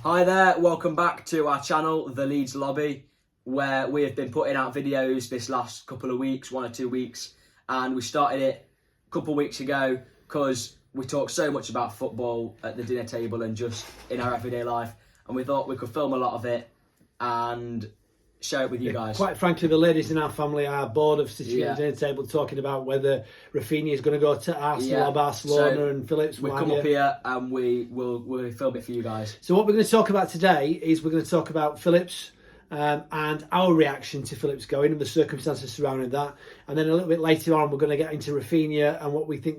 Hi there, welcome back to our channel, The Leeds Lobby, where we have been putting out videos this last couple of weeks, 1 or 2 weeks, and we started it a couple of weeks ago because we talk so much about football at the dinner table and just in our everyday life, and we thought we could film a lot of it and share it with you guys. Quite frankly, the ladies in our family are bored of sitting at the dinner table talking about whether Raphinha is going to go to Arsenal or Barcelona, and Phillips. We'll come up here and we'll film it for you guys. So what we're going to talk about today is we're going to talk about Phillips and our reaction to Phillips going and the circumstances surrounding that. And then a little bit later on, we're going to get into Raphinha and what we think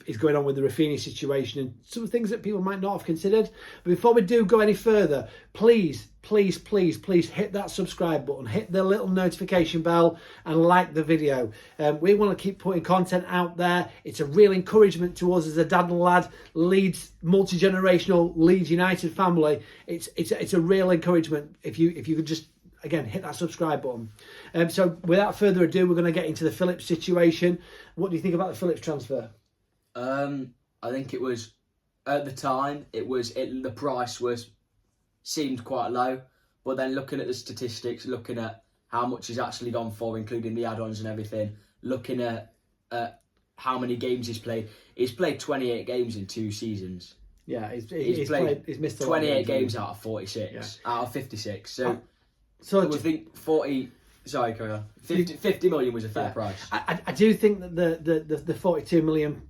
is going on with the Raphinha situation and some things that people might not have considered. But before we do go any further, please hit that subscribe button, hit the little notification bell and like the video. We want to keep putting content out there. It's a real encouragement to us as a dad and lad, Leeds, multi-generational Leeds United family. It's a real encouragement if you could just, again, hit that subscribe button. So without further ado, we're going to get into the Phillips situation. What do you think about the Phillips transfer? I think it was, at the time, the price seemed quite low, but then looking at the statistics, looking at how much he's actually gone for, including the add-ons and everything, looking at how many games he's played 28 games in 2 seasons. Yeah, he's missed 28 games out of 46, out of 56. So I think 40. Sorry, carry on. 50 million was a fair price. I do think that the 42 million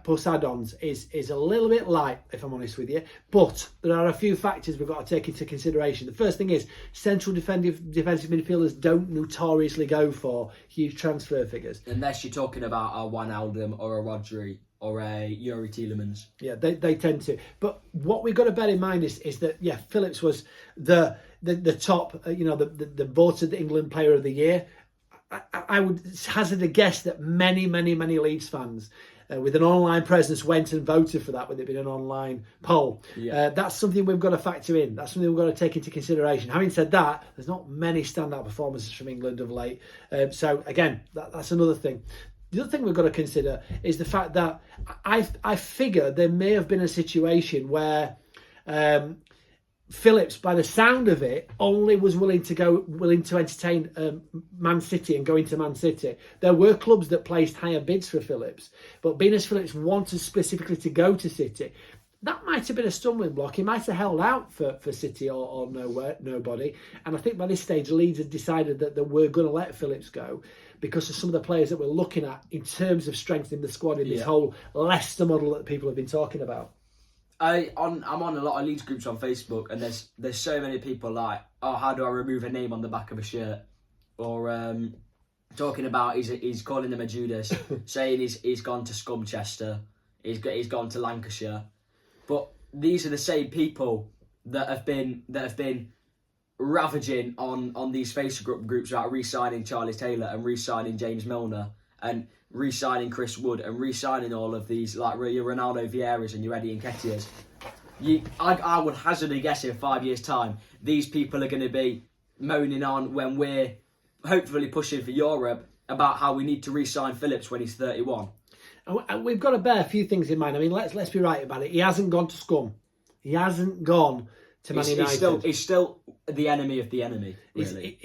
plus add-ons is a little bit light, if I'm honest with you. But there are a few factors we've got to take into consideration. The first thing is central defensive midfielders don't notoriously go for huge transfer figures. Unless you're talking about a Wijnaldum or a Rodri or a Yuri Tielemans. Yeah, they tend to. But what we've got to bear in mind is that, Phillips was the top, the voted England Player of the Year. I would hazard a guess that many Leeds fans with an online presence went and voted for that, with it being an online poll. That's something we've got to factor in. That's something we've got to take into consideration. Having said that, there's not many standout performances from England of late. So again, that's another thing. The other thing we've got to consider is the fact that I figure there may have been a situation where Phillips, by the sound of it, only was willing to entertain Man City and go into Man City. There were clubs that placed higher bids for Phillips, but being as Phillips wanted specifically to go to City, that might have been a stumbling block. He might have held out for City or nobody. And I think by this stage, Leeds had decided that they were going to let Phillips go because of some of the players that we're looking at in terms of strengthening the squad in this whole Leicester model that people have been talking about. I'm on a lot of Leeds groups on Facebook, and there's so many people like, oh, how do I remove a name on the back of a shirt? Or talking about he's calling him a Judas, saying he's gone to Scumchester, he's gone to Lancashire. But these are the same people that have been ravaging on these Facebook groups about re-signing Charlie Taylor and re-signing James Milner and re-signing Chris Wood and re-signing all of these, like your Ronaldo Vieiras and your Eddie Nketiahs. I would hazard a guess in 5 years' time, these people are going to be moaning on when we're hopefully pushing for Europe about how we need to re-sign Phillips when he's 31. And we've got to bear a few things in mind. I mean, let's be right about it. He hasn't gone to Scum. He hasn't gone to Man United. He's still the enemy of the enemy, really.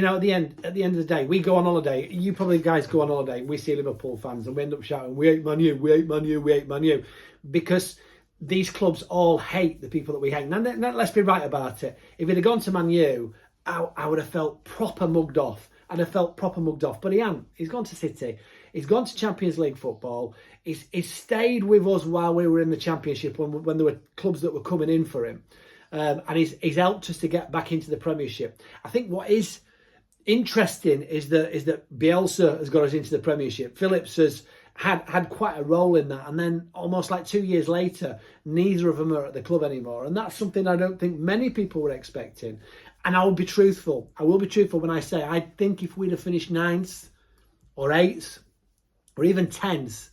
At the end of the day, we go on holiday. You probably guys go on holiday. We see Liverpool fans and we end up shouting, "We hate Man U, we hate Man U, we hate Man U," because these clubs all hate the people that we hate. Now, let's be right about it. If he'd have gone to Man U, I would have felt proper mugged off. But he hasn't. He's gone to City. He's gone to Champions League football. He's stayed with us while we were in the Championship when there were clubs that were coming in for him. And he's helped us to get back into the Premiership. I think what is interesting is that Bielsa has got us into the Premiership. Phillips has had quite a role in that, and then almost like 2 years later, neither of them are at the club anymore, and that's something I don't think many people were expecting. And I will be truthful. When I say I think if we'd have finished 9th or 8th or even 10th,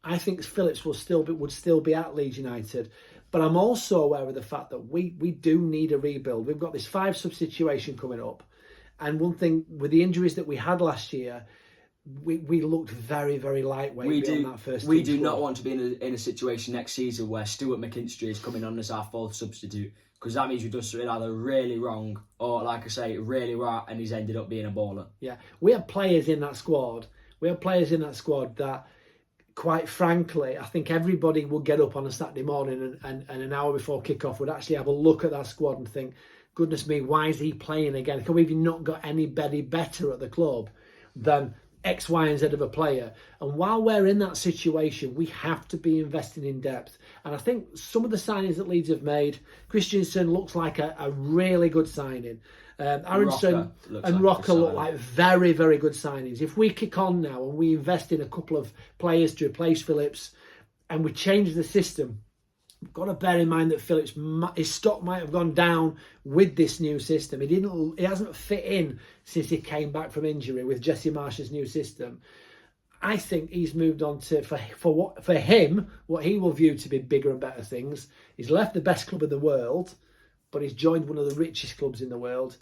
I think Phillips would still be at Leeds United. But I'm also aware of the fact that we do need a rebuild. We've got this 5-sub situation coming up. And one thing with the injuries that we had last year, we looked very, very lightweight on that first We team do not squad. want to be in a situation next season where Stuart McKinstry is coming on as our fourth substitute, because that means we've done something either really wrong or, like I say, really right, and he's ended up being a baller. Yeah, we had players in that squad. That, quite frankly, I think everybody would get up on a Saturday morning and an hour before kickoff would actually have a look at that squad and think, goodness me, why is he playing again? Because we've not got anybody better at the club than X, Y, and Z of a player. And while we're in that situation, we have to be investing in depth. And I think some of the signings that Leeds have made, Christensen looks like a really good signing. Aronson and Rocker look like very, very good signings. If we kick on now and we invest in a couple of players to replace Phillips and we change the system, we've got to bear in mind that Phillips, his stock might have gone down with this new system. He hasn't fit in since he came back from injury with Jesse Marsh's new system. I think he's moved on to for him what he will view to be bigger and better things. He's left the best club in the world, but he's joined one of the richest clubs in the world.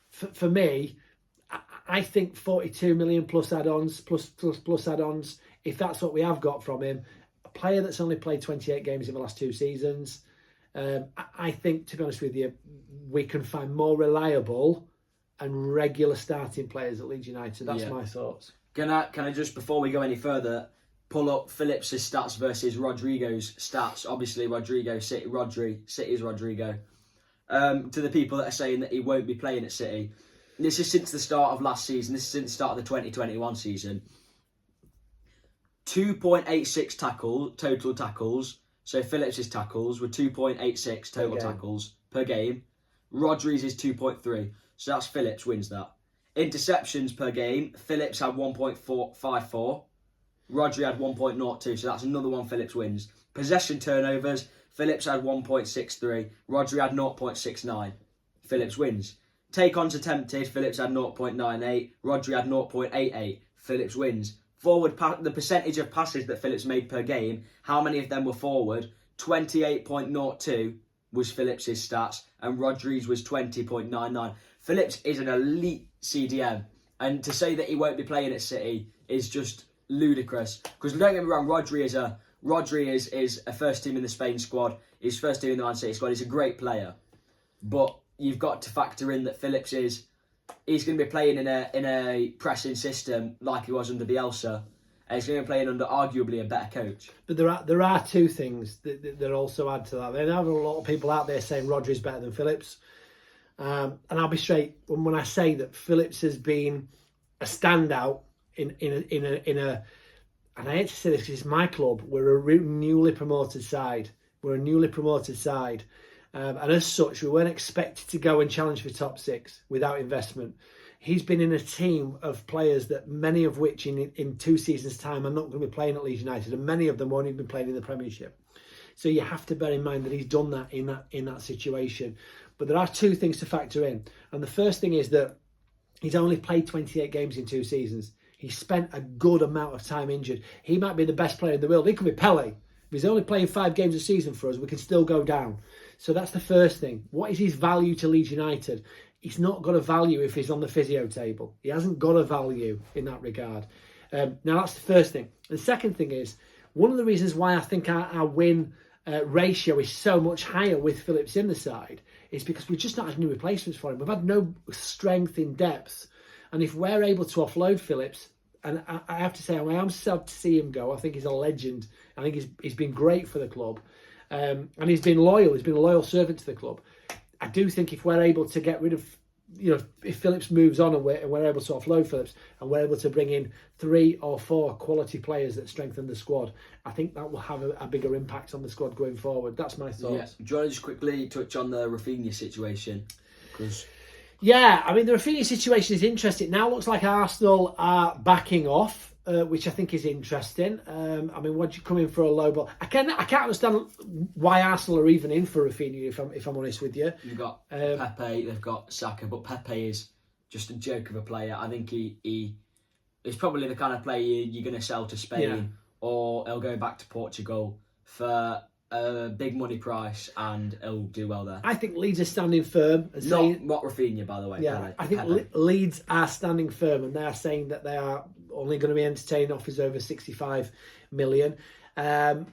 For me, I think 42 million plus add-ons, plus add-ons, if that's what we have got from him, a player that's only played 28 games in the last 2 seasons, I think, to be honest with you, we can find more reliable and regular starting players at Leeds United. That's my thoughts. Can I just, before we go any further, pull up Phillips' stats versus Rodrigo's stats? Obviously, City's Rodrigo. To the people that are saying that he won't be playing at City, this is since the start of last season. This is since the start of the 2021 season. 2.86 total tackles. So Phillips' tackles were 2.86 total tackles per game. Rodri's is 2.3. So that's Phillips wins that. Interceptions per game, Phillips had 1.54. Rodri had 1.02. So that's another one Phillips wins. Possession turnovers, Phillips had 1.63. Rodri had 0.69. Phillips wins. Take-ons attempted, Phillips had 0.98. Rodri had 0.88. Phillips wins. Forward, the percentage of passes that Phillips made per game, how many of them were forward? 28.02 was Phillips' stats, and Rodri's was 20.99. Phillips is an elite CDM, and to say that he won't be playing at City is just ludicrous. Because don't get me wrong, Rodri is a first team in the Spain squad. He's first team in the Man City squad. He's a great player, but you've got to factor in that Phillips he's going to be playing in a pressing system like he was under Bielsa, and he's going to be playing under arguably a better coach. But there are two things that also add to that. There are a lot of people out there saying Rodri's better than Phillips, and I'll be straight when I say that Phillips has been a standout in a. And I hate to say this because it's my club. We're a newly promoted side. And as such, we weren't expected to go and challenge for top 6 without investment. He's been in a team of players that many of which in 2 seasons' time are not going to be playing at Leeds United, and many of them won't even be playing in the Premiership. So you have to bear in mind that he's done that in that situation. But there are 2 things to factor in. And the first thing is that he's only played 28 games in 2 seasons. He spent a good amount of time injured. He might be the best player in the world. He could be Pele. If he's only playing 5 games a season for us, we can still go down. So that's the first thing. What is his value to Leeds United? He's not got a value if he's on the physio table. He hasn't got a value in that regard. Now, that's the first thing. The second thing is, one of the reasons why I think our win ratio is so much higher with Phillips in the side is because we've just not had new replacements for him. We've had no strength in depth. And if we're able to offload Phillips, and I have to say, I am sad to see him go. I think he's a legend. I think he's been great for the club. And he's been loyal. He's been a loyal servant to the club. I do think if we're able to get rid of, if Phillips moves on and we're able to offload Phillips and we're able to bring in 3 or 4 quality players that strengthen the squad, I think that will have a bigger impact on the squad going forward. That's my thoughts. Yeah. Do you want to just quickly touch on the Raphinha situation? Yeah, I mean, the Raphinha situation is interesting. Now looks like Arsenal are backing off, which I think is interesting. I mean, once you come in for a low ball, I can't understand why Arsenal are even in for Raphinha, if I'm honest with you. You've got Pepe, they've got Saka, but Pepe is just a joke of a player. I think he is probably the kind of player you're going to sell to Spain, or he'll go back to Portugal for a big money price, and he'll do well there. I think Leeds are standing firm. And saying, not Raphinha, by the way. Yeah, I think Leeds are standing firm, and they are saying that they are only going to be entertaining offers over 65 million. I've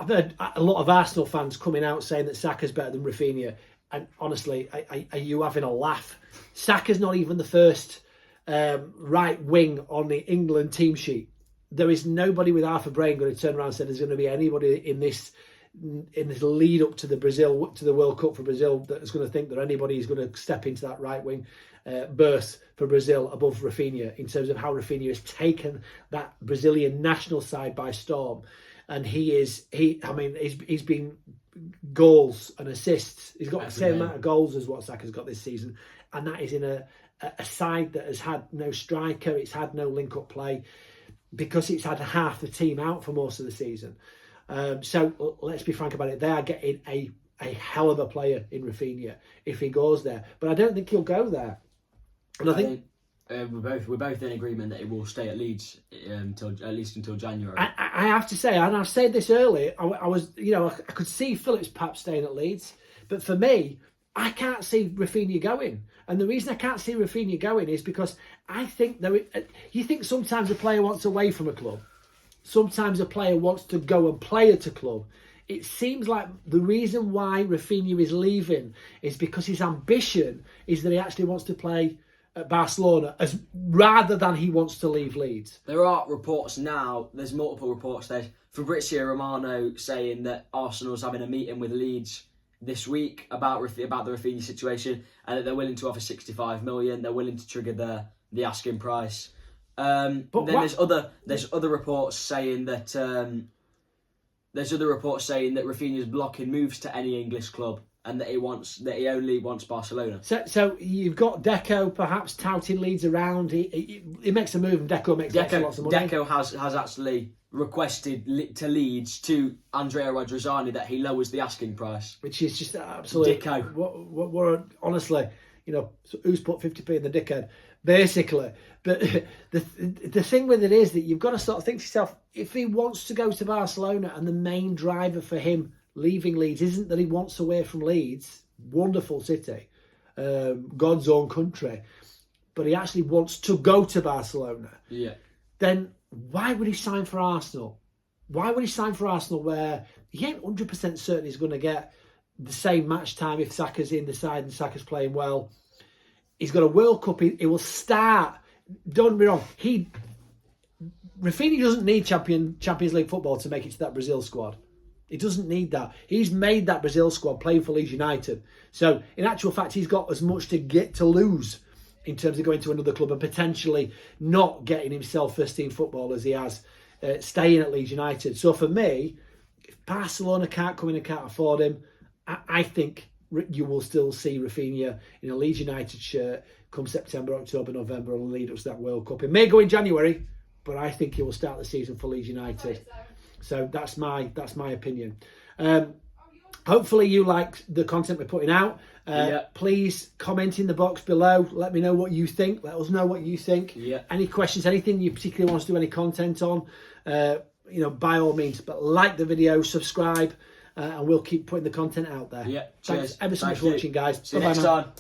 heard a lot of Arsenal fans coming out saying that Saka's better than Raphinha. And honestly, are you having a laugh? Saka's not even the first right wing on the England team sheet. There is nobody with half a brain going to turn around and say there's going to be anybody in this lead up to the World Cup for Brazil that's going to think that anybody is going to step into that right wing berth for Brazil above Raphinha, in terms of how Raphinha has taken that Brazilian national side by storm. And he's been goals and assists. He's got the same amount of goals as what Saka's got this season, and that is in a side that has had no striker. It's had no link-up play because it's had half the team out for most of the season. So let's be frank about it. They are getting a hell of a player in Raphinha if he goes there, but I don't think he'll go there. And I think we're both in agreement that it will stay at Leeds at least until January. I have to say, and I've said this earlier, I could see Phillips perhaps staying at Leeds, but for me, I can't see Raphinha going. And the reason I can't see Raphinha going is because I think you think sometimes a player wants away from a club, sometimes a player wants to go and play at a club. It seems like the reason why Raphinha is leaving is because his ambition is that he actually wants to play at Barcelona, rather than he wants to leave Leeds. There are reports now, there's multiple reports. There's Fabrizio Romano saying that Arsenal's having a meeting with Leeds this week about the Raphinha situation, and that they're willing to offer 65 million. They're willing to trigger the asking price. But then there's other reports saying that Raphinha's blocking moves to any English club, and that he only wants Barcelona. So you've got Deco perhaps touting Leeds around. He makes a move, and Deco makes lots of money. Deco has actually requested to Leeds to Andrea Radrizzani that he lowers the asking price, which is just absolute. Deco. What honestly, who's put 50p in the dickhead, basically. But the thing with it is that you've got to sort of think to yourself, if he wants to go to Barcelona, and the main driver for him leaving Leeds isn't that he wants away from Leeds, wonderful city, God's own country, but he actually wants to go to Barcelona, then why would he sign for Arsenal? Why would he sign for Arsenal where he ain't 100% certain he's going to get the same match time if Saka's in the side and Saka's playing well? He's got a World Cup. He will start. Don't get me wrong. Raphinha doesn't need Champions League football to make it to that Brazil squad. He doesn't need that. He's made that Brazil squad playing for Leeds United. So, in actual fact, he's got as much to lose in terms of going to another club and potentially not getting himself first-team football as he has staying at Leeds United. So, for me, if Barcelona can't come in and can't afford him, I think you will still see Raphinha in a Leeds United shirt come September, October, November, and lead up to that World Cup. It may go in January, but I think he will start the season for Leeds United. So that's my opinion. Hopefully you like the content we're putting out. Please comment in the box below. Let me know what you think. Let us know what you think. Any questions, anything you particularly want us to do any content on, by all means. But like the video, subscribe, and we'll keep putting the content out there. Cheers. Thanks ever so much for watching, guys. See you next time.